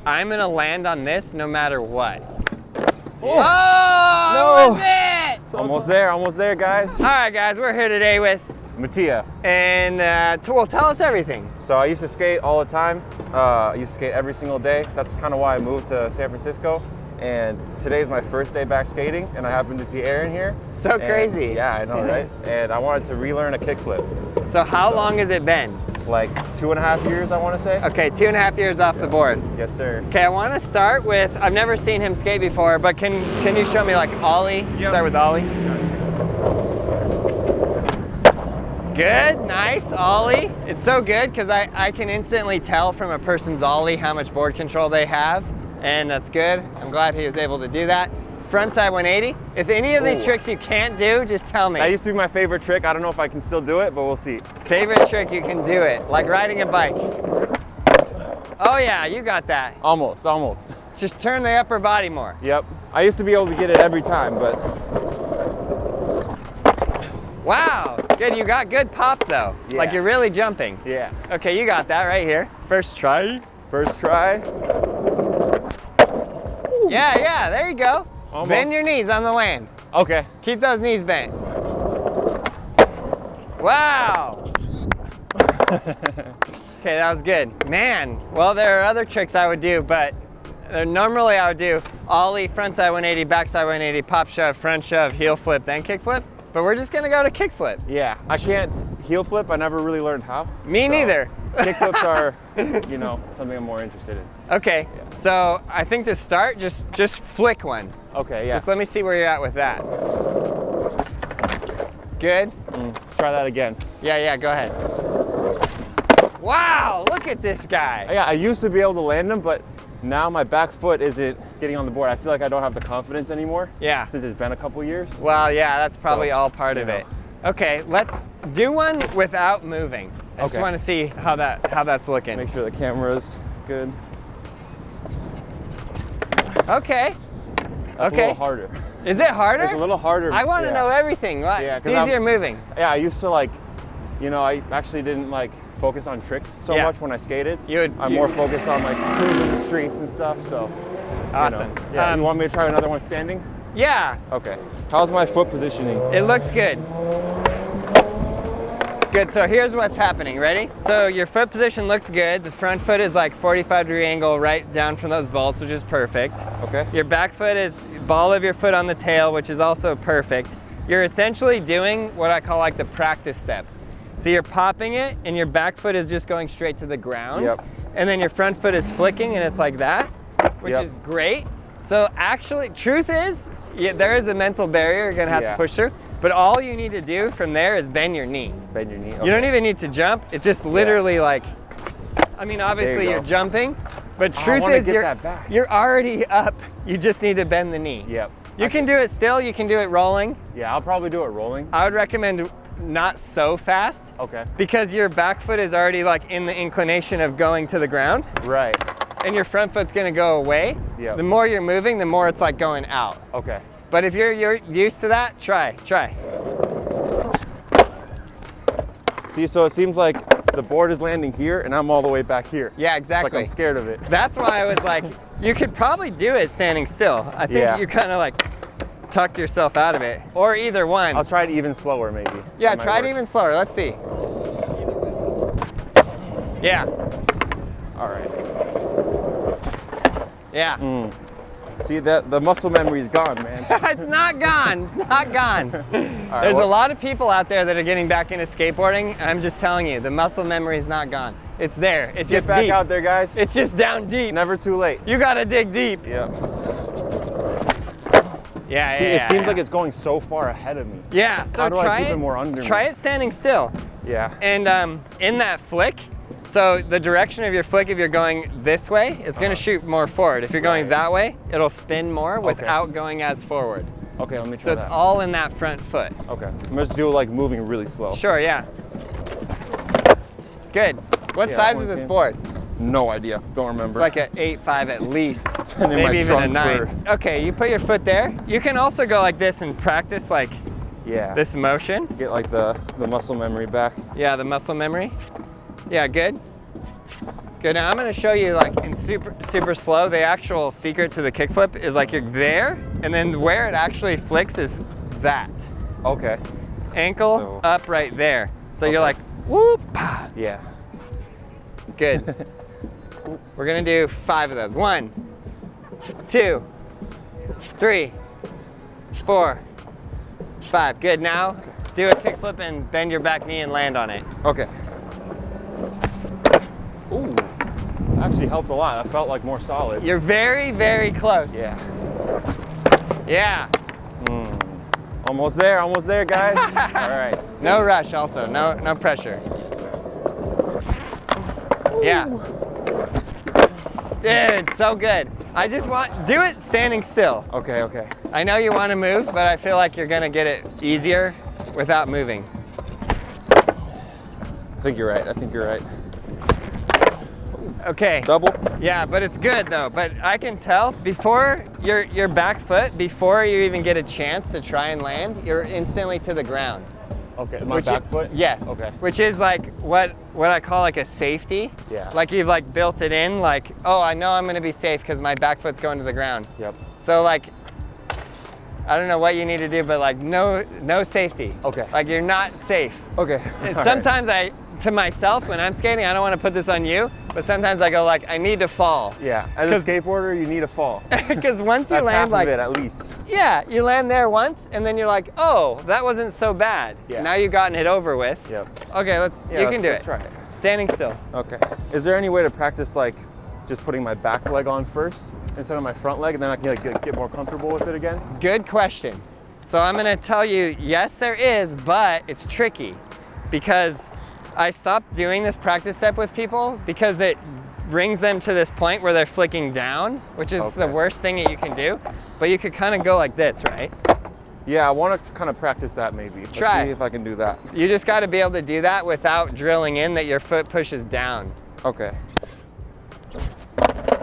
I'm gonna land on this no matter what. Oh, Oh, was it? Almost there, guys. All right, guys, we're here today with Mattia. And well, tell us everything. So I used to skate all the time. I used to skate every single day. That's kind of why I moved to San Francisco. And today's my first day back skating, and I happened to see Aaron here. So crazy. Yeah, I know, right? And I wanted to relearn a kickflip. So how long has it been? Like 2.5 years, I want to say. Okay, 2.5 years off the board. Yes, sir. Okay, I want to start with, I've never seen him skate before, but can you show me like ollie? Yep. Start with ollie. Good, nice, ollie. It's so good because I can instantly tell from a person's ollie how much board control they have, and that's good. I'm glad he was able to do that. Frontside 180. If any of these tricks you can't do, just tell me. That used to be my favorite trick. I don't know if I can still do it, but we'll see. Favorite trick you can do it, like riding a bike. Oh yeah, you got that. Almost. Just turn the upper body more. Yep. I used to be able to get it every time, but. Wow, good, you got good pop though. Yeah. Like you're really jumping. Yeah. Okay, you got that right here. First try. First try. Yeah, there you go. Almost. Bend your knees on the land. Okay. Keep those knees bent. Wow. Okay, that was good. Man, well, there are other tricks I would do, but normally I would do ollie, frontside 180, backside 180, pop shove, front shove, heel flip, then kick flip. But we're just gonna go to kick flip. Yeah, I can't heel flip. I never really learned how. Me neither. Kick flips are, something I'm more interested in. Okay, Yeah. so I think to start, just flick one. Okay, yeah. Just let me see where you're at with that. Good? Let's try that again. Yeah, go ahead. Wow, look at this guy. Yeah, I used to be able to land them, but now my back foot isn't getting on the board. I feel like I don't have the confidence anymore. Yeah. Since it's been a couple years. Well, yeah, that's probably all part of know. it. Okay, let's do one without moving. I just Okay. want to see how that's looking. Make sure the camera's good. Okay. That's a little harder. Is it harder? It's a little harder. I want to yeah. know everything. Yeah, It's easier moving. Yeah, I used to I actually didn't focus on tricks so much when I skated. I'm more focused on cruising the streets and stuff, so. Awesome. Yeah, you want me to try another one standing? Yeah. Okay. How's my foot positioning? It looks good. Good, so here's what's happening, ready? So your foot position looks good. The front foot is 45-degree angle right down from those bolts, which is perfect. Okay. Your back foot is ball of your foot on the tail, which is also perfect. You're essentially doing what I call the practice step. So you're popping it and your back foot is just going straight to the ground. Yep. And then your front foot is flicking and it's like that, which is great. So actually, truth is, there is a mental barrier you're gonna have to push through, but all you need to do from there is bend your knee. Bend your knee, okay. You don't even need to jump. It's just literally obviously you're jumping, but truth is you're already up. You just need to bend the knee. Yep. You can do it still, you can do it rolling. Yeah, I'll probably do it rolling. I would recommend not so fast. Okay. Because your back foot is already in the inclination of going to the ground. Right. And your front foot's gonna go away. Yep. The more you're moving, the more it's going out. Okay. But if you're used to that, try. See, so it seems like the board is landing here and I'm all the way back here. Yeah, exactly. I'm scared of it. That's why I was you could probably do it standing still. I think you kind of tucked yourself out of it. Or either one. I'll try it even slower maybe. Yeah, try it even slower. Let's see. Yeah. All right. Yeah. See, the muscle memory is gone, man. It's not gone. It's not gone. Right, There's a lot of people out there that are getting back into skateboarding. I'm just telling you, the muscle memory is not gone. It's there. It's just back deep. out there, guys. It's just down deep. Never too late. You gotta dig deep. Yeah. Yeah, See, it seems like it's going so far ahead of me. Yeah, so how do I keep it more under me? Try it standing still. Yeah. And in that flick, so the direction of your flick, if you're going this way, it's gonna shoot more forward. If you're going that way, it'll spin more without going as forward. Okay, let me try So it's all in that front foot. Okay, I'm just do moving really slow. Sure, yeah. Good. What size is this board? No idea, don't remember. It's like an 8.5 at least, in maybe my even a trunk 9. Okay, you put your foot there. You can also go like this and practice this motion. Get the muscle memory back. Yeah, the muscle memory. Yeah, good. Good, now I'm gonna show you like in super slow. The actual secret to the kickflip is like you're there, and then where it actually flicks is that. Okay. Ankle up right there. So you're like, whoop. Yeah. Good. We're gonna do 5 of those. 1, 2, 3, 4, 5. Good, now do a kickflip and bend your back knee and land on it. Okay. Ooh, actually helped a lot. That felt like more solid. You're very, very close. Yeah. Yeah. Almost there, guys. All right. No rush also, no pressure. Yeah. Dude, so good. I just do it standing still. Okay, okay. I know you want to move, but I feel like you're gonna get it easier without moving. I think you're right. Okay. Double? Yeah, but it's good though. But I can tell before your back foot, before you even get a chance to try and land, you're instantly to the ground. Okay, my back foot? Yes. Okay. Which is like what I call like a safety. Yeah. Like you've like built it in, like, oh, I know I'm gonna be safe because my back foot's going to the ground. Yep. So like, I don't know what you need to do, but like no safety. Okay. Like you're not safe. Okay. Sometimes to myself, when I'm skating, I don't want to put this on you, but sometimes I go like, I need to fall. Yeah, as a skateboarder, you need to fall. Because once you That's land half like, of it, at least. yeah, you land there once, and then you're like, oh, that wasn't so bad. Yeah. Now you've gotten it over with. Yep. Okay, you can do let's it. try it. Standing still. Okay. Is there any way to practice like just putting my back leg on first instead of my front leg, and then I can like get more comfortable with it again? Good question. So I'm gonna tell you, yes, there is, but it's tricky because I stopped doing this practice step with people because it brings them to this point where they're flicking down, which is the worst thing that you can do. But you could kind of go like this, right? Yeah, I want to kind of practice that maybe. Let's see if I can do that. You just got to be able to do that without drilling in that your foot pushes down. Okay.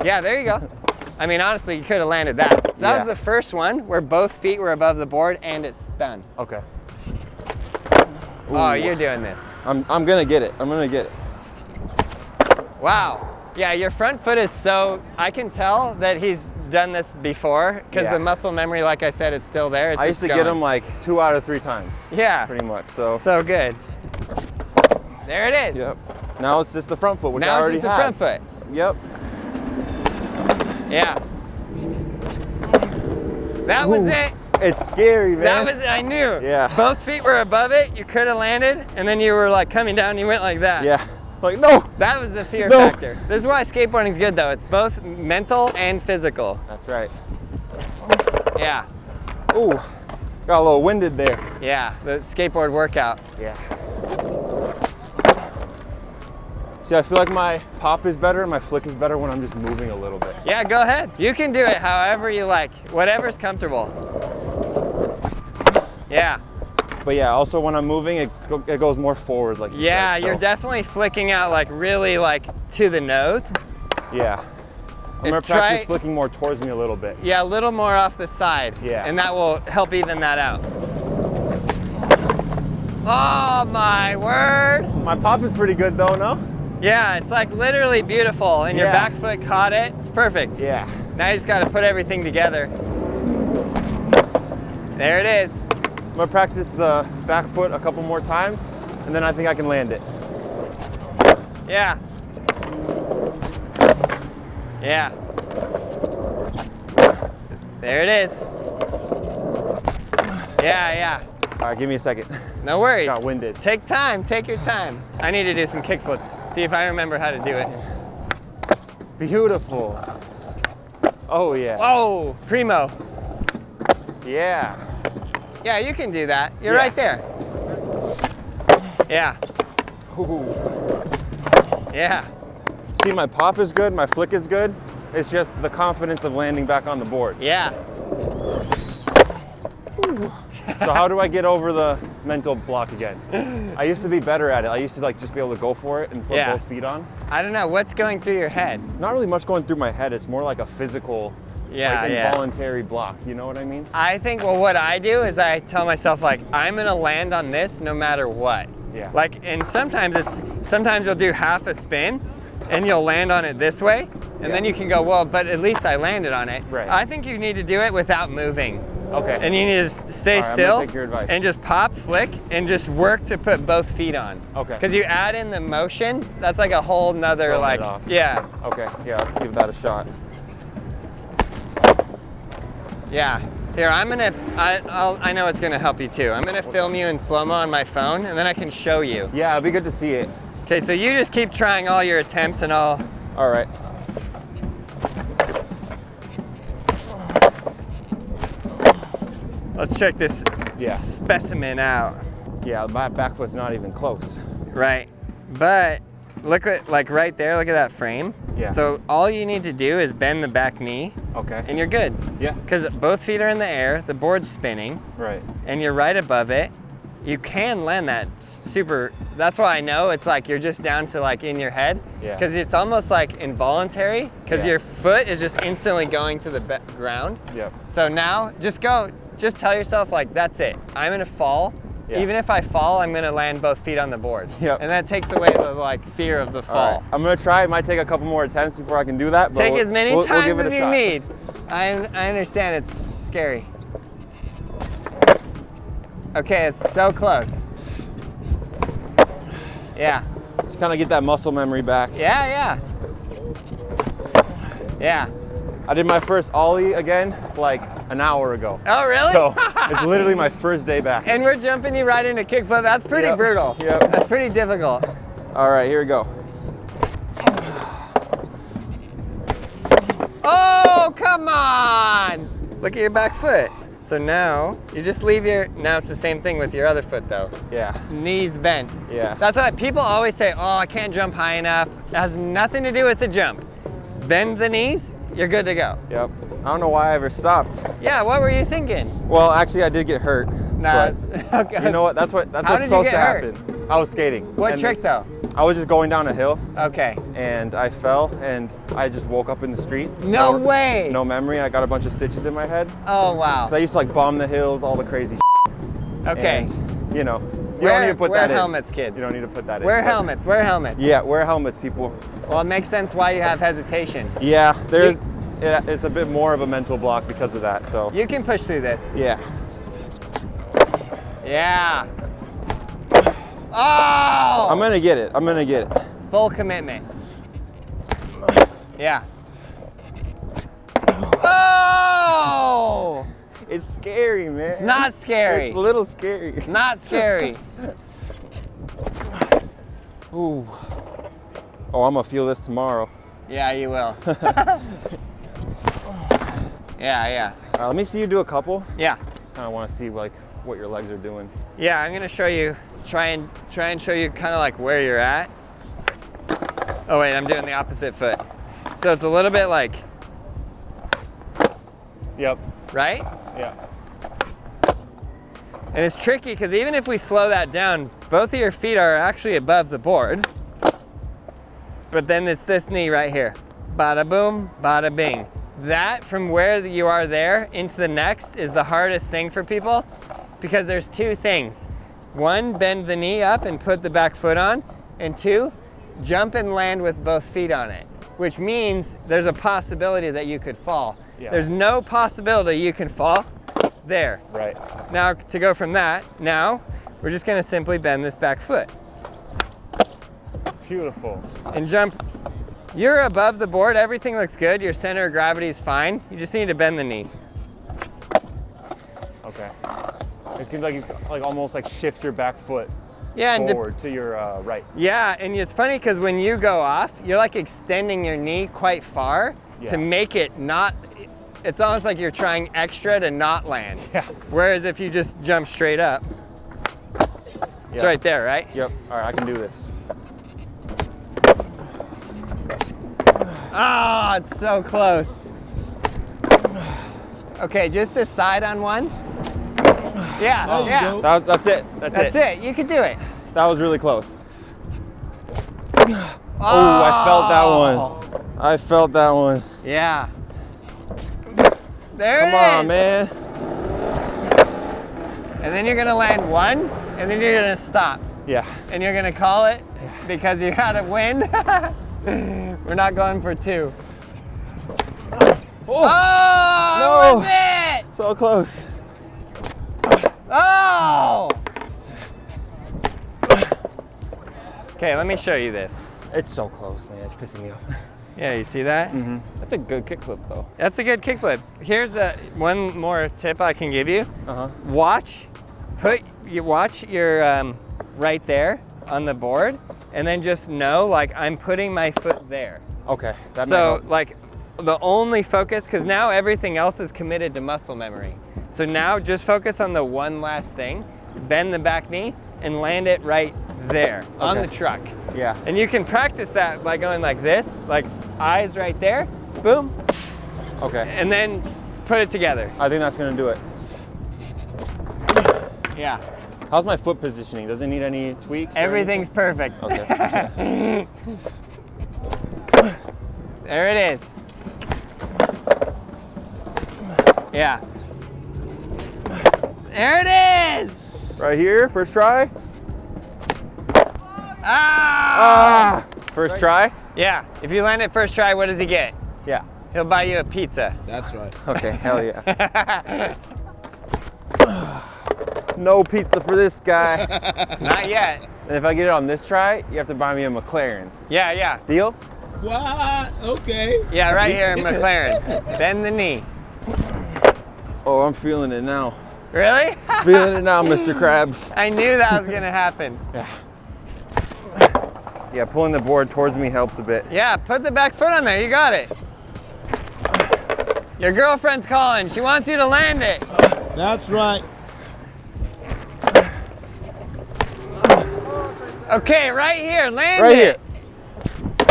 Yeah, there you go. I mean, honestly, you could have landed that. So that was the first one where both feet were above the board and it spun. Okay. Oh, you're doing this. I'm gonna get it. I'm gonna get it. Wow. Yeah, your front foot is so, I can tell that he's done this before because the muscle memory, like I said, it's still there. It's I used to get him like 2 out of 3 times. Yeah. Pretty much, so. So good. There it is. Yep. Now it's just the front foot, which now I already it's just had. the front foot. Yep. Yeah. That was it. It's scary, man. That was it, I knew. Yeah. Both feet were above it, you could have landed, and then you were like coming down and you went like that. Yeah. Like, no. That was the fear factor. This is why skateboarding's good though. It's both mental and physical. That's right. Yeah. Ooh, got a little winded there. Yeah, the skateboard workout. Yeah. See, I feel like my pop is better and my flick is better when I'm just moving a little bit. Yeah, go ahead. You can do it however you like, whatever's comfortable. Yeah. But yeah, also when I'm moving, it goes more forward, like you said, so. You're definitely flicking out like really like to the nose. Yeah. I'm gonna practice flicking more towards me a little bit. Yeah, a little more off the side. Yeah. And that will help even that out. Oh my word. My pop is pretty good though, no? Yeah, it's like literally beautiful, and your back foot caught it. It's perfect. Yeah. Now you just got to put everything together. There it is. I'm gonna practice the back foot a couple more times, and then I think I can land it. Yeah. Yeah. There it is. Yeah. All right, give me a second. No worries. Got winded. Take time, take your time. I need to do some kickflips. See if I remember how to do it. Beautiful. Oh yeah. Oh, primo. Yeah. Yeah, you can do that. You're right there. Yeah. Ooh. Yeah. See, my pop is good, my flick is good. It's just the confidence of landing back on the board. Yeah. So how do I get over the mental block again? I used to be better at it. I used to like just be able to go for it and put both feet on. I don't know, what's going through your head? Not really much going through my head. It's more like a physical, like involuntary block. You know what I mean? I think, well, what I do is I tell myself like, I'm gonna land on this no matter what. Yeah. Like, and sometimes you'll do half a spin, and you'll land on it this way, and then you can go, well, but at least I landed on it. Right. I think you need to do it without moving. Okay. And you need to stay All right, I'm still gonna take your advice. and just pop, flick, and just work to put both feet on. Okay. Because you add in the motion, that's like a whole nother Throwing like, it off. yeah. Okay, yeah, let's give that a shot. Yeah. Here, I know it's gonna help you too. I'm gonna film you in slow-mo on my phone, and then I can show you. Yeah, it'd be good to see it. Okay, so you just keep trying all your attempts and all. All right. Let's check this Yeah. specimen out. Yeah, my back foot's not even close. Right, but look at, like right there, look at that frame. Yeah. So all you need to do is bend the back knee, Okay. and you're good. Yeah. Because both feet are in the air, the board's spinning, Right. and you're right above it. You can land that super, that's why I know it's like you're just down to like in your head. Yeah. Because it's almost like involuntary, because Yeah. your foot is just instantly going to the ground. Yep. So now just tell yourself like, that's it. I'm gonna fall. Yeah. Even if I fall, I'm gonna land both feet on the board. Yep. And that takes away the like fear of the fall. All right. I'm gonna try. It might take a couple more attempts before I can do that. But Take as many we'll times give it as a you shot. need. I understand it's scary. Okay, it's so close. Yeah. Just kind of get that muscle memory back. Yeah. Yeah. I did my first ollie again like an hour ago. Oh, really? So it's literally my first day back. And we're jumping you right into kickflip. That's pretty Yep. brutal. Yep. That's pretty difficult. All right, here we go. Oh, come on! Look at your back foot. So now, you just leave now it's the same thing with your other foot though. Yeah. Knees bent. Yeah. That's why people always say, oh, I can't jump high enough. It has nothing to do with the jump. Bend the knees, you're good to go. Yep. I don't know why I ever stopped. Yeah, what were you thinking? Well, actually, I did get hurt. Nah, but okay. you know what? That's How what's did you supposed get to hurt? happen. I was skating. What and trick though? I was just going down a hill Okay. and I fell and I just woke up in the street. No way! No memory. I got a bunch of stitches in my head. Oh, wow. 'Cause I used to like bomb the hills, all the crazy. Okay. And, you know, you Wear- don't need to put wear that in. helmets, kids. You don't need to put that in. Wear but- helmets, wear helmets. Yeah, wear helmets, people. Well, it makes sense why you have hesitation. Yeah, it's a bit more of a mental block because of that. So You can push through this. yeah. Yeah. Oh! I'm gonna get it. I'm gonna get it. Full commitment. Yeah. Oh! It's scary, man. It's not scary. It's a little scary. It's not scary. Ooh. Oh, I'm gonna feel this tomorrow. Yeah, you will. Yeah. All right, let me see you do a couple. Yeah. Kind of want to see like what your legs are doing. Yeah, I'm gonna show you, try and show you kind of like where you're at. Oh wait, I'm doing the opposite foot. So it's a little bit like, Yep. right? Yeah. And it's tricky because even if we slow that down, both of your feet are actually above the board. But then it's this knee right here. Bada boom, bada bing. That from where you are there into the next is the hardest thing for people because there's two things. One, bend the knee up and put the back foot on. And two, jump and land with both feet on it, which means there's a possibility that you could fall. Yeah. There's no possibility you can fall there. Right. Now, to go from that, now we're just gonna simply bend this back foot Beautiful. and jump. You're above the board, everything looks good, your center of gravity is fine. You just need to bend the knee. Okay. It seems like you almost like shift your back foot Yeah, and forward to your right. yeah, and it's funny because when you go off, you're like extending your knee quite far Yeah. to make it not, it's almost like you're trying extra to not land. Yeah. Whereas if you just jump straight up, it's Yeah. right there, right? Yep. All right, I can do this. Oh, it's so close. Okay, just decide on one. Yeah, yeah. That's it. That's it. You can do it. That was really close. Oh, I felt that one. I felt that one. Yeah. There it is. Come on, man. And then you're gonna land one, and then you're gonna stop. Yeah. And you're gonna call it because you're out of wind. We're not going for 2. Oh, Oh, no. was it? So close. Oh! Okay, let me show you this. It's so close, man. It's pissing me off. Yeah, you see that? Mm-hmm. That's a good kickflip, though. That's a good kickflip. Here's one more tip I can give you. Uh-huh. Watch your right there on the board, and then just know, like, I'm putting my foot there. Okay. That So, like, the only focus, because now everything else is committed to muscle memory. So now just focus on the one last thing, bend the back knee, and land it right there on the truck. Yeah. And you can practice that by going like this, like eyes right there, boom. Okay. And then put it together. I think that's gonna do it. Yeah. How's my foot positioning? Does it need any tweaks? Everything's perfect. Okay. There it is. Yeah. There it is! Right here, first try. Ah! First try? Yeah, if you land it first try, what does he get? Yeah. He'll buy you a pizza. That's right. Okay, hell yeah. No pizza for this guy. Not yet. And if I get it on this try, you have to buy me a McLaren. Yeah, yeah. Deal? What? Okay. Yeah, right here in McLaren. Bend the knee. Oh, I'm feeling it now. Really? Feeling it now, Mr. Krabs. I knew that was gonna happen. Yeah. Yeah, pulling the board towards me helps a bit. Yeah, put the back foot on there, you got it. Your girlfriend's calling, she wants you to land it. That's right. Okay, right here, land Right it.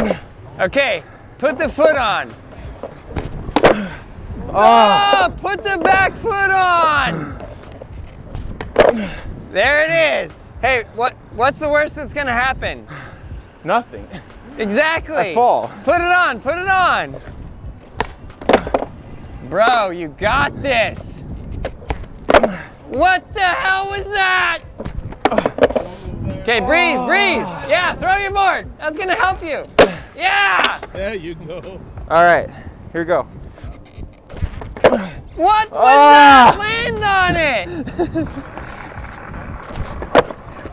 Here. Okay, put the foot on. Oh, put the back foot on. There it is. Hey, what's the worst that's gonna happen? Nothing. Exactly. I fall. Put it on, put it on. Bro, you got this. What the hell was that? Okay, breathe, breathe. Yeah, throw your board. That's gonna help you. Yeah. There you go. All right, here we go. What was that? Land on it.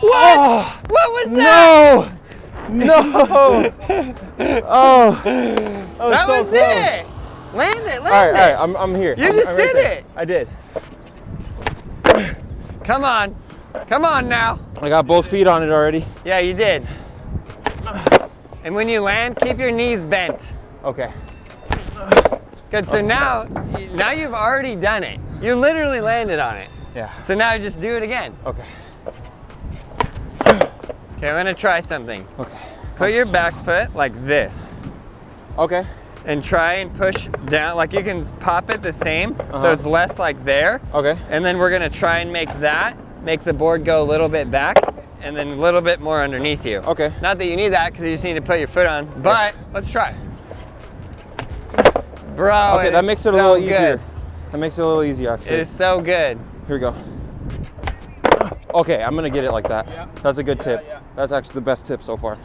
What? What was that? No! Oh, That so was close. it. Land it, All land right, it. I'm here. You I'm just right did there. it. I did. Come on. Come on now. I got both feet on it already. Yeah, you did. And when you land, keep your knees bent. Okay. Good, so now you've already done it. You literally landed on it. Yeah. So now just do it again. Okay. Okay, I'm gonna try something. Okay. Put your back foot like this Okay. and try and push down, like you can pop it the same, so it's less like there. Okay. And then we're gonna try and make the board go a little bit back and then a little bit more underneath you. Okay. Not that you need that because you just need to put your foot on, but let's try. Bro, Okay, that makes it a so little good. easier. That makes it a little easier, actually. It is so good. Here we go. Okay, I'm gonna get it like that. Yeah. That's a good tip. yeah. That's actually the best tip so far.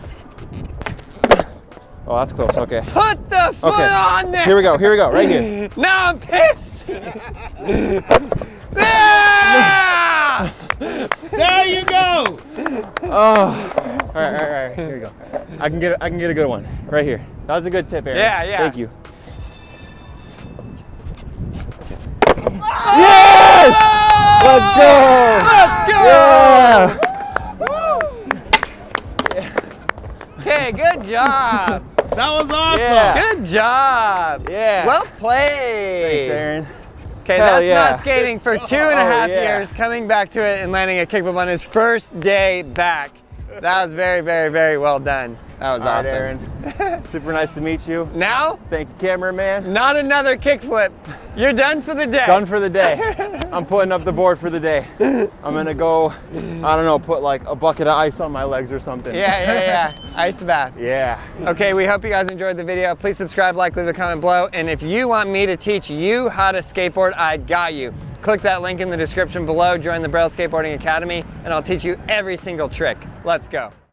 Oh, that's close. Okay. Put the foot Okay. on there. Here we go. Here we go. Right here. Now I'm pissed. Yeah! There you go. Oh. All right. Here we go. I can get a good one right here. That was a good tip, Aaron. Yeah, yeah. Thank you. Yes! Let's go! Let's go! Yeah! Okay, good job. That was awesome. Yeah. Good job. Yeah. Well played. Thanks, Aaron. Okay, Hell that's yeah. not skating for 2.5 yeah. years, coming back to it and landing a kickflip on his first day back. That was very, very, very well done. That was All right, awesome. Aaron. Super nice to meet you. Now, Thank you, cameraman. not another kickflip. You're done for the day. Done for the day. I'm putting up the board for the day. I'm gonna go, I don't know, put like a bucket of ice on my legs or something. Yeah. Ice bath. Yeah. Okay, we hope you guys enjoyed the video. Please subscribe, like, leave a comment below. And if you want me to teach you how to skateboard, I got you. Click that link in the description below, join the Braille Skateboarding Academy, and I'll teach you every single trick. Let's go.